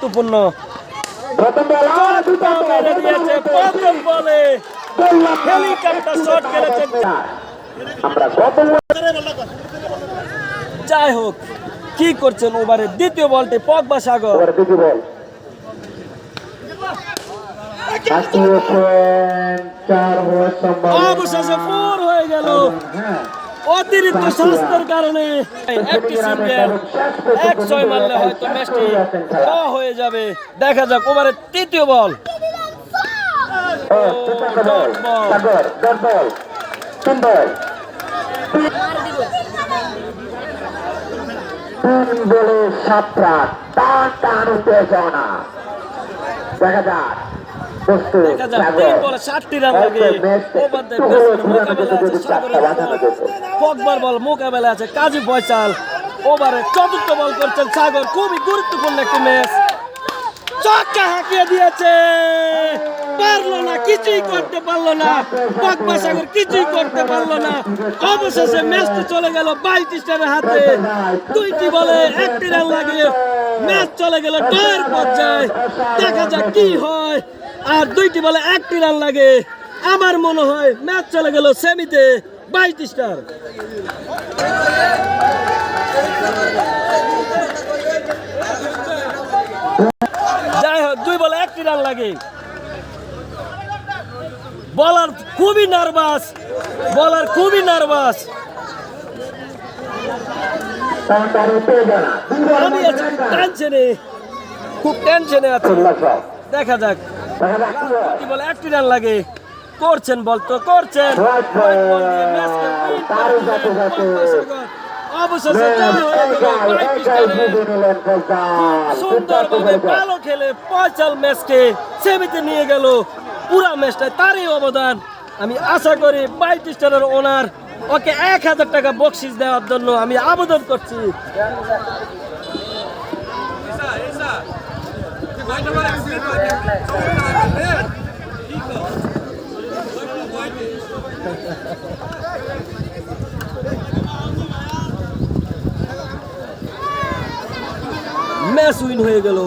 গুরুত্বপূর্ণ। প্রথম বলে হেলিকপ্টার শট খেলেছেন। যাই হোক, কি করছেন ওভারের দ্বিতীয় বলটি পগবা সাগর। অবশেষে 4 হয়ে গেল অতিরিক্ত স্বাস্থ্যের কারণে। একটি সিঙ্গেল 1-6 মারলে হয়তো ম্যাচটি হয়ে যাবে। দেখা যাক ওভারের তৃতীয় বল। বলে 7 রান, টান উত্তেজনা। দেখা যাক পগবার বল মোকাবেলা আছে কাজী ফয়সাল। ওভারে চতুর্থ বল করছেন সাগর। খুবই গুরুত্বপূর্ণ একটি ম্যাচ। চক্কা হাঁকিয়ে দিয়েছে, পারলো না, কিছুই করতে পারলো না। পগবা সাগর কিছুই করতে পারলো না। অবশেষে ম্যাচটি চলে গেল 22 স্টারের হাতে। 2টি বলে 1টি রান লাগে ম্যাচ চলে গেল ড্রয়ের পর্যায়ে। দেখা যাক কি হয়। আর 2টি বলে 1টি রান লাগে। আমার মনে হয় ম্যাচ চলে গেল সেমিতে 22 স্টার। যাই হোক, 2 বলে 1টি রান লাগে। বলার খুবই নার্ভাস, আমি আছি খুব টেনশনে আছি। দেখা যাক, 2টি বলে 1টি রান লাগে। করছেন বল তো করছেন। অবশেষে সুন্দরভাবে ভালো খেলে ফয়সাল ম্যাচকে সেমিতে নিয়ে গেল। পুরা ম্যাচটা তারই অবদান। আমি আশা করি 22 স্টারের ওনার ওকে 1000 টাকা বকশিস দেওয়ার জন্য আমি আবেদন করছি। ম্যাচ উইন হয়ে গেল।